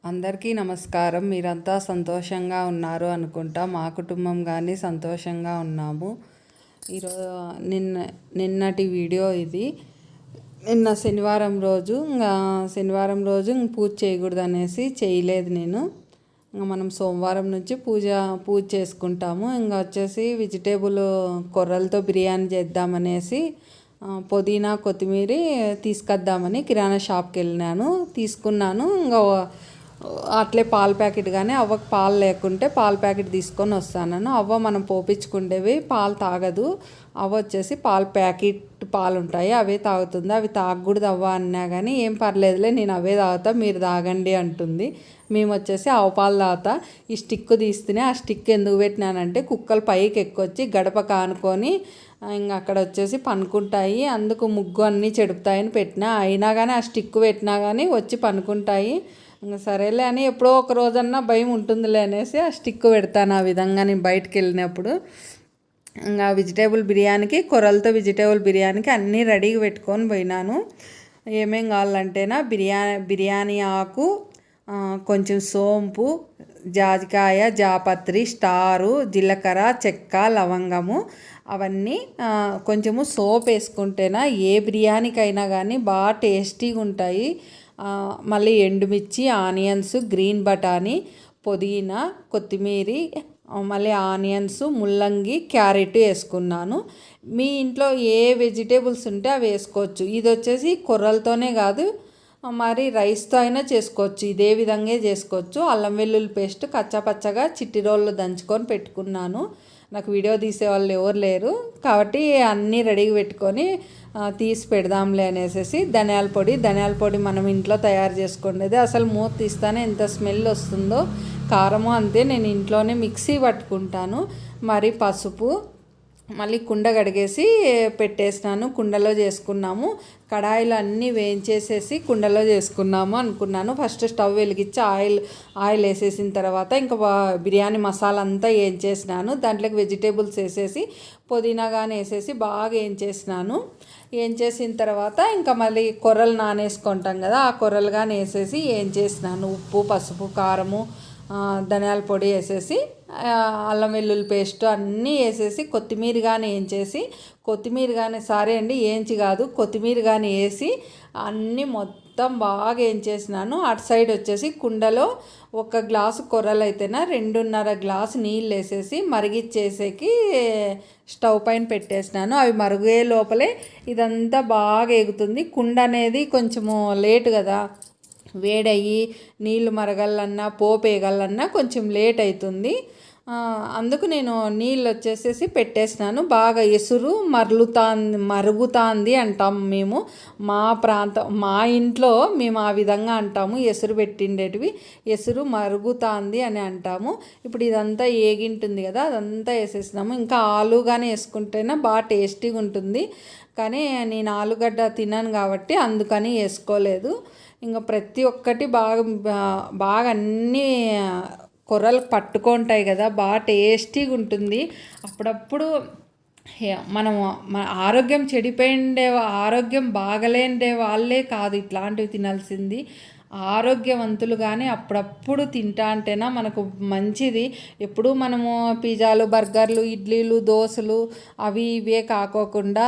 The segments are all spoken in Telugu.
అందరికీ నమస్కారం. మీరంతా సంతోషంగా ఉన్నారు అనుకుంటా. మా కుటుంబం కానీ సంతోషంగా ఉన్నాము. ఈరోజు నిన్నటి వీడియో ఇది. నిన్న శనివారం రోజు పూజ చేయకూడదు అనేసి చేయలేదు నేను. మనం సోమవారం నుంచి పూజ చేసుకుంటాము. వచ్చేసి వెజిటేబుల్ కొర్రలతో బిర్యానీ చేద్దామనేసి పుదీనా కొత్తిమీర తీసుకొద్దామని కిరాణా షాప్కి వెళ్ళినాను, తీసుకున్నాను. అట్లే పాల ప్యాకెట్ కానీ అవ్వకు పాలు లేకుంటే పాల ప్యాకెట్ తీసుకొని వస్తాను. అవ్వ మనం పోపించుకుండేవి పాలు తాగదు. అవ్వ వచ్చేసి ప్యాకెట్ పాలు ఉంటాయి, అవే తాగుతుంది. అవి తాగకూడదు అవ్వ అన్నా కానీ ఏం పర్లేదులే, నేను అవే తాగుతా, మీరు తాగండి అంటుంది. మేము వచ్చేసి ఆవు పాలు తాగుతా. ఈ స్టిక్ తీస్తేనే ఆ స్టిక్ ఎందుకు పెట్టినానంటే కుక్కలు పైకి ఎక్కొచ్చి గడప కానుకొని అక్కడ వచ్చేసి పనుకుంటాయి, అందుకు ముగ్గు అన్నీ చెడుపుతాయని పెట్టినా. అయినా కానీ ఆ స్టిక్ పెట్టినా కానీ వచ్చి పనుకుంటాయి. సరేలే అని ఎప్పుడో ఒక రోజన్నా భయం ఉంటుందిలే అనేసి ఆ స్టిక్ పెడతాను. ఆ విధంగా నేను బయటకు వెళ్ళినప్పుడు వెజిటేబుల్ బిర్యానీకి కొర్రలతో వెజిటేబుల్ బిర్యానీకి అన్నీ రెడీగా పెట్టుకొని పోయినాను. ఏమేం కావాలంటేనా బిర్యానీ ఆకు, కొంచెం సోంపు, జాజికాయ, జాపత్రి, స్టారు, జీలకర్ర, చెక్క, లవంగము, అవన్నీ కొంచెము సోప్ వేసుకుంటేనా ఏ బిర్యానీకైనా కానీ బాగా టేస్టీగా ఉంటాయి. మళ్ళీ ఎండుమిర్చి, ఆనియన్స్, గ్రీన్ బఠానీ, పుదీనా, కొత్తిమీర, మళ్ళీ ఆనియన్స్, ముల్లంగి, క్యారెట్ వేసుకున్నాను. మీ ఇంట్లో ఏ వెజిటేబుల్స్ ఉంటే అవి వేసుకోవచ్చు. ఇది వచ్చేసి కొర్రలతోనే కాదు, మరి రైస్తో అయినా చేసుకోవచ్చు. ఇదే విధంగా చేసుకోవచ్చు. అల్లం వెల్లుల్లి పేస్ట్ కచ్చాపచ్చగా చిట్టి రోళ్ళు దంచుకొని పెట్టుకున్నాను. నాకు వీడియో తీసేవాళ్ళు ఎవరు లేరు కాబట్టి అన్నీ రెడీగా పెట్టుకొని తీసి పెడదాంలే అనేసి ధనియాల పొడి మనం ఇంట్లో తయారు చేసుకునేది. అసలు మూత తీస్తానే ఎంత స్మెల్ వస్తుందో. కారము అంతే, నేను ఇంట్లోనే మిక్సీ పట్టుకుంటాను. మరి పసుపు, మళ్ళీ కుండ కడిగేసి పెట్టేసినాను. కుండలో చేసుకున్నాము. కడాయిలు అన్నీ వేయించేసేసి కుండలో చేసుకున్నాము అనుకున్నాను. ఫస్ట్ స్టవ్ వెలిగించి ఆయిల్ వేసేసిన తర్వాత ఇంకా బిర్యానీ మసాలా అంతా వేయించేసినాను. దాంట్లోకి వెజిటేబుల్స్ వేసేసి పుదీనా కానీ వేసేసి బాగా వేయించేసిన తర్వాత ఇంకా మళ్ళీ కొర్రలు నానేసుకుంటాం కదా, ఆ కొర్రలు కానీ వేసేసి వేయించేసినాను. ఉప్పు, పసుపు, కారము, ధనియాల పొడి వేసేసి అల్లం వెల్లుల్లి పేస్ట్ అన్నీ వేసేసి కొత్తిమీర కానీ వేసి అన్నీ మొత్తం బాగా వేయించేసినాను. అటు సైడ్ వచ్చేసి కుండలో 1 గ్లాసు కొర్రలు అయితేనా 2.5 గ్లాసు నీళ్ళు వేసేసి మరిగిచ్చేసేకి స్టవ్ పైన పెట్టేసినాను. అవి మరుగే లోపలే ఇదంతా బాగా ఎగుతుంది. కుండ అనేది కొంచెము లేట్ కదా, వేడయ్యి నీళ్ళు మరగలన్నా పోపు వేయగలన్నా కొంచెం లేట్ అవుతుంది. అందుకు నేను నీళ్ళు వచ్చేసేసి పెట్టేసినాను. బాగా ఎసురు మరుగుతాంది అంటాము మేము. మా ఇంట్లో మేము ఆ విధంగా అంటాము. ఎసురు పెట్టిండేటివి ఎసురు మరుగుతాంది అని అంటాము. ఇప్పుడు ఇదంతా ఏగింటుంది కదా, అదంతా వేసేసినాము. ఇంకా ఆలుగానే వేసుకుంటేనే బాగా టేస్టీగా ఉంటుంది. కానీ నేను ఆలుగడ్డ తిన్నాను కాబట్టి అందుకని వేసుకోలేదు. ఇంకా ప్రతి ఒక్కటి బాగా అన్నీ కొర్రలు పట్టుకుంటాయి కదా, బాగా టేస్టీగా ఉంటుంది. అప్పుడప్పుడు మన ఆరోగ్యం బాగలేండే వాళ్ళే కాదు ఇట్లాంటివి తినాల్సింది. ఆరోగ్యవంతులు కానీ అప్పుడప్పుడు తింటా అంటేనా మనకు మంచిది. ఎప్పుడు మనము పిజ్జాలు, బర్గర్లు, ఇడ్లీలు, దోశలు అవి ఇవే కాకోకుండా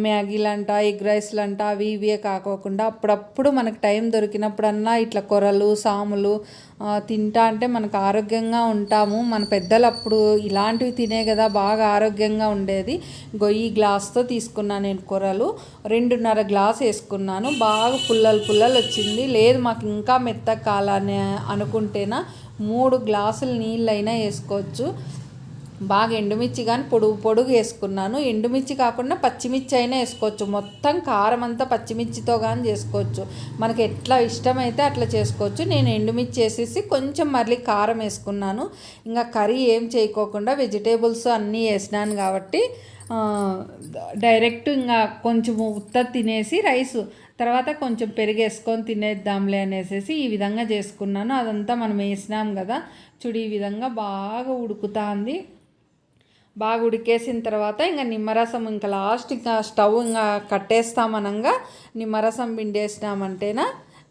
మ్యాగీలంట, ఎగ్ రైస్లంట అవి ఇవే కాకోకుండా అప్పుడప్పుడు మనకు టైం దొరికినప్పుడన్నా ఇట్లా కొర్రలు, సాములు తింటా అంటే మనకు ఆరోగ్యంగా ఉంటాము. మన పెద్దలు అప్పుడు ఇలాంటివి తినే కదా బాగా ఆరోగ్యంగా ఉండేది. ఈ గ్లాస్తో తీసుకున్నాను నేను కొర్రలు, 2.5 గ్లాస్ వేసుకున్నాను. బాగా పుల్లలు వచ్చింది. లేదు మాకు ఇంకా మెత్తగా కాలని అనుకుంటేనా 3 గ్లాసులు నీళ్ళైనా వేసుకోవచ్చు. బాగా ఎండుమిర్చి కానీ పొడుగు వేసుకున్నాను. ఎండుమిర్చి కాకుండా పచ్చిమిర్చి అయినా వేసుకోవచ్చు. మొత్తం కారం అంతా పచ్చిమిర్చితో కానీ చేసుకోవచ్చు. మనకి ఎట్లా ఇష్టమైతే అట్లా చేసుకోవచ్చు. నేను ఎండుమిర్చి వేసేసి కొంచెం మళ్ళీ కారం వేసుకున్నాను. ఇంకా కర్రీ ఏం చేయకోకుండా వెజిటేబుల్స్ అన్నీ వేసినాను కాబట్టి డైరెక్ట్ ఇంకా కొంచెం తినేసి రైస్ తర్వాత కొంచెం పెరిగేసుకొని తినేద్దాంలే అనేసి ఈ విధంగా చేసుకున్నాను. అదంతా మనం వేసినాం కదా చూడు, ఈ విధంగా బాగా ఉడుకుతుంది. బాగా ఉడికేసిన తర్వాత ఇంకా నిమ్మరసం ఇంకా లాస్ట్ ఇంకా స్టవ్ ఇంకా కట్టేస్తామనంగా నిమ్మరసం పిండేసినామంటేనా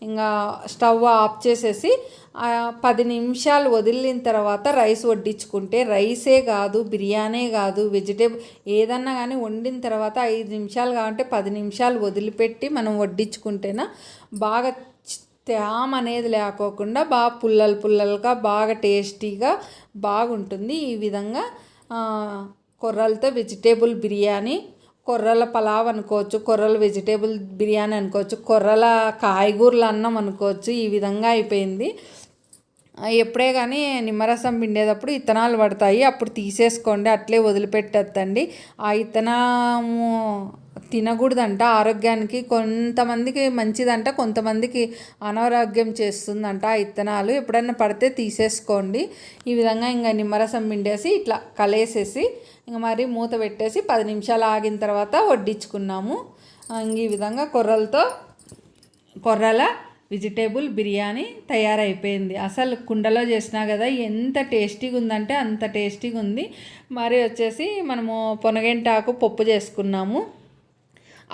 ఇంకా స్టవ్ ఆఫ్ చేసేసి 10 నిమిషాలు వదిలిన తర్వాత రైస్ వడ్డించుకుంటే, రైసే కాదు బిర్యానీ కాదు వెజిటేబుల్ ఏదన్నా కానీ వండిన తర్వాత 5 నిమిషాలు కావంటే 10 నిమిషాలు వదిలిపెట్టి మనం వడ్డించుకుంటేనా బాగా తేమ అనేది లేకోకుండా బాగా పుల్లలుగా బాగా టేస్టీగా బాగుంటుంది. ఈ విధంగా కొర్రలతో వెజిటేబుల్ బిర్యానీ, కొర్రల పలావ్ అనుకోవచ్చు, కొర్రల వెజిటేబుల్ బిర్యానీ అనుకోవచ్చు, కొర్రల కాయగూరల అన్నం అనుకోవచ్చు. ఈ విధంగా అయిపోయింది. ఎప్పుడే కానీ నిమ్మరసం పిండేటప్పుడు ఇత్తనాలు పడతాయి, అప్పుడు తీసేసుకోండి, అట్లే వదిలిపెట్టద్దండి. ఆ ఇత్తనము తినకూడదంట, ఆరోగ్యానికి కొంతమందికి మంచిదంట, కొంతమందికి అనారోగ్యం చేస్తుందంట. ఆ ఇత్తనాలు ఎప్పుడన్నా పడితే తీసేసుకోండి. ఈ విధంగా ఇంకా నిమ్మరసం పిండేసి ఇట్లా కలిసేసి ఇంకా మరి మూత పెట్టేసి 10 నిమిషాలు ఆగిన తర్వాత వడ్డించుకున్నాము. ఈ విధంగా కొర్రల వెజిటేబుల్ బిర్యానీ తయారైపోయింది. అసలు కుండలో చేసినా కదా ఎంత టేస్టీగా ఉందంటే అంత టేస్టీగా ఉంది. మరి వచ్చేసి మనము పొనగంటాకు పప్పు చేసుకున్నాము.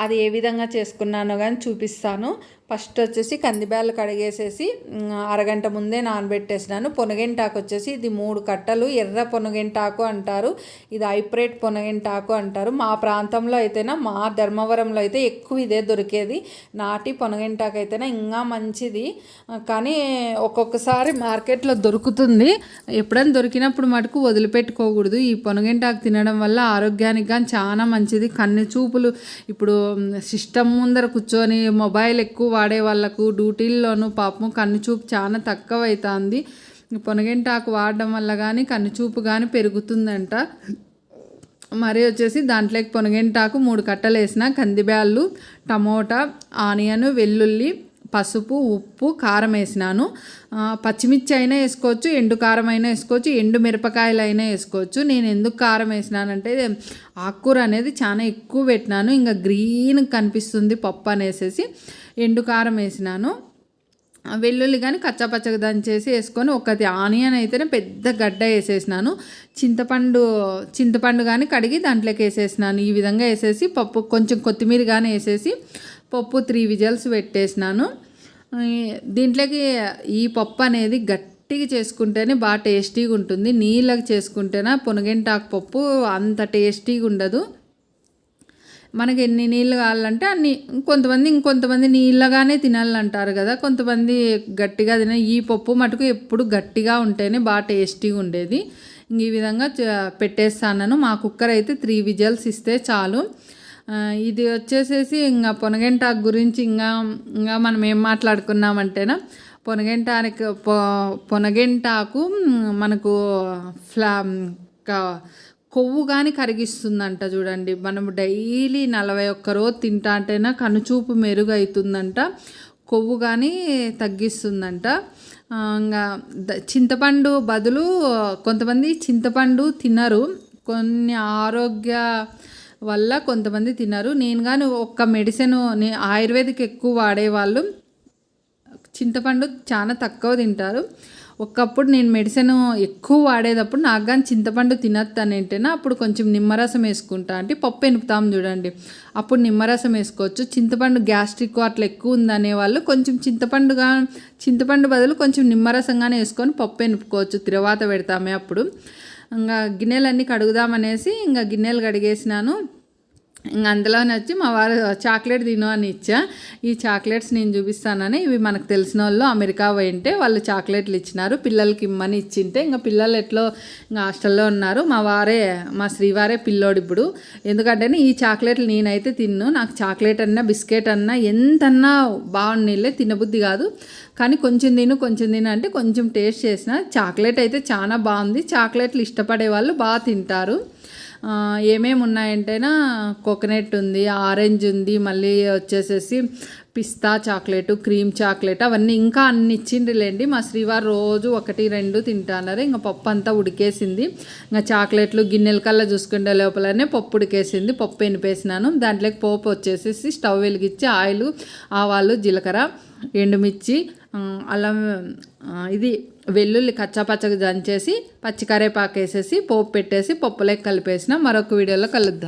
అది ఏ విధంగా చేసుకున్నానో కానీ చూపిస్తాను. ఫస్ట్ వచ్చేసి కందిబ్యాళ్ళు కడిగేసేసి అరగంట ముందే నానబెట్టేసినాను. పొనగంటాకు వచ్చేసి ఇది 3 కట్టలు, ఎర్ర పొనగంటాకు అంటారు, ఇది హైబ్రిడ్ పొనగంటాకు అంటారు. మా ప్రాంతంలో అయితేనా, మా ధర్మవరంలో అయితే ఎక్కువ ఇదే దొరికేది. నాటి పొనగంటాకు అయితేనా ఇంకా మంచిది, కానీ ఒక్కొక్కసారి మార్కెట్లో దొరుకుతుంది. ఎప్పుడైనా దొరికినప్పుడు మటుకు వదిలిపెట్టుకోకూడదు. ఈ పొనగంటాకు తినడం వల్ల ఆరోగ్యానికి కానీ చాలా మంచిది. కన్ను చూపులు ఇప్పుడు సిస్టమ్ ముందర కూర్చొని మొబైల్ ఎక్కువ వాడే వాళ్ళకు డ్యూటీల్లోనూ పాపం కన్ను చూపు చాలా తక్కువ అవుతుంది. పొనగంటాకు వాడడం వల్ల కానీ కన్ను చూపు కానీ పెరుగుతుందంట. మరి వచ్చేసి దాంట్లోకి పొనగంటాకు 3 కట్టలు వేసిన, కందిబ్యాళ్ళు, టమోటా, ఆనియన్, వెల్లుల్లి, పసుపు, ఉప్పు, కారం వేసినాను. పచ్చిమిర్చి అయినా వేసుకోవచ్చు, ఎండు కారం అయినా వేసుకోవచ్చు, ఎండు మిరపకాయలు అయినా వేసుకోవచ్చు. నేను ఎందుకు కారం వేసినానంటే ఆకుకూర అనేది చాలా ఎక్కువ పెట్టినాను, ఇంకా గ్రీన్ కనిపిస్తుంది పప్పు అనేసి ఎండు కారం వేసినాను. వెల్లుల్లి కానీ కచ్చాపచ్చగా దంచేసి వేసుకొని, ఒకటి ఆనియన్ అయితేనే పెద్ద గడ్డ వేసేసినాను. చింతపండు కానీ కడిగి దాంట్లోకి వేసేసినాను. ఈ విధంగా వేసేసి పప్పు కొంచెం కొత్తిమీర కానీ వేసేసి పప్పు 3 విజిల్స్ పెట్టేసినాను. దీంట్లోకి ఈ పప్పు అనేది గట్టిగా చేసుకుంటేనే బాగా టేస్టీగా ఉంటుంది. నీళ్ళకి చేసుకుంటేనే పొనగంటాకు పప్పు అంత టేస్టీగా ఉండదు. మనకి ఎన్ని నీళ్ళు కావాలంటే అన్ని. ఇంకొంతమంది నీళ్ళగానే తినాలంటారు కదా, కొంతమంది గట్టిగా ఈ పప్పు మటుకు ఎప్పుడు గట్టిగా ఉంటేనే బాగా టేస్టీగా ఉండేది. ఈ విధంగా పెట్టేస్తాను. మా కుక్కర్ అయితే 3 విజిల్స్ ఇస్తే చాలు. ఇది వచ్చేసేసి ఇంకా పొనగంటాకు గురించి ఇంకా మనం ఏం మాట్లాడుకున్నామంటేనా, పొనగంటాకు మనకు కొవ్వు కానీ కరిగిస్తుందంట. చూడండి, మనం డైలీ 41 రోజు తింటా అంటేనా కనుచూపు మెరుగవుతుందంట, కొవ్వు కానీ తగ్గిస్తుందంట. ఇంకా చింతపండు బదులు కొంతమంది చింతపండు తినరు, కొన్ని ఆరోగ్య వల్ల కొంతమంది తినరు. నేను కానీ ఒక్క మెడిసిన్ ఆయుర్వేదిక్ ఎక్కువ వాడేవాళ్ళు చింతపండు చాలా తక్కువ తింటారు. ఒకప్పుడు నేను మెడిసిన్ ఎక్కువ వాడేటప్పుడు నాకు కానీ చింతపండు తినొద్దనంటేనా అప్పుడు కొంచెం నిమ్మరసం వేసుకుంటా. అంటే పప్పు ఎనుపుతాం చూడండి, అప్పుడు నిమ్మరసం వేసుకోవచ్చు. చింతపండు గ్యాస్ట్రిక్ అట్లా ఎక్కువ ఉందనే వాళ్ళు కొంచెం చింతపండు బదులు కొంచెం నిమ్మరసంగానే వేసుకొని పప్పు ఎనుపుకోవచ్చు. తిరువాత పెడతామే అప్పుడు. ఇంకా గిన్నెలన్నీ కడుగుదామనేసి ఇంకా గిన్నెలు కడిగేసినాను. ఇంకా అందులోనే వచ్చి మా వారు చాక్లెట్ తిను అని ఇచ్చా. ఈ చాక్లెట్స్ నేను చూపిస్తానని, ఇవి మనకు తెలిసిన వాళ్ళు అమెరికా పోయింటే వాళ్ళు చాక్లెట్లు ఇచ్చినారు, పిల్లలకి ఇమ్మని ఇచ్చింటే ఇంకా పిల్లలు ఎట్లో ఇంకా హాస్టల్లో ఉన్నారు. మా శ్రీవారే పిల్లోడు ఇప్పుడు. ఎందుకంటే ఈ చాక్లెట్లు నేనైతే తిన్ను, నాకు చాక్లెట్ అన్నా బిస్కెట్ అన్నా ఎంతన్నా బాగుండేలే, తినబుద్ధి కాదు. కానీ కొంచెం తిను అంటే కొంచెం టేస్ట్ చేసిన. చాక్లెట్ అయితే చాలా బాగుంది. చాక్లెట్లు ఇష్టపడే వాళ్ళు బాగా తింటారు. ఏమేమి ఉన్నాయంటేనా కోకోనట్ ఉంది, ఆరెంజ్ ఉంది, మళ్ళీ వచ్చేసేసి పిస్తా చాక్లెట్, క్రీమ్ చాక్లెట్, అవన్నీ ఇంకా అన్ని ఇచ్చిండ్రులేండి. మా శ్రీవారు రోజు 1-2 తింటున్నారు. ఇంకా పప్పు అంతా ఉడికేసింది. ఇంకా చాక్లెట్లు గిన్నెల కల్లా చూసుకుంటే లోపలనే పప్పు ఉడికేసింది. పప్పు ఎనిపేసినాను. దాంట్లోకి పోపు వచ్చేసేసి స్టవ్ వెలిగించి ఆయిల్, ఆవాలు, జీలకర్ర, ఎండుమిర్చి, అల్లం, ఇది వెల్లుల్లి కచ్చాపచ్చగా దంచేసి పచ్చికరేపాకు వేసేసి పోపు పెట్టేసి పప్పులోకి కలిపేసిన. మరొక వీడియోలో కలుద్దాం.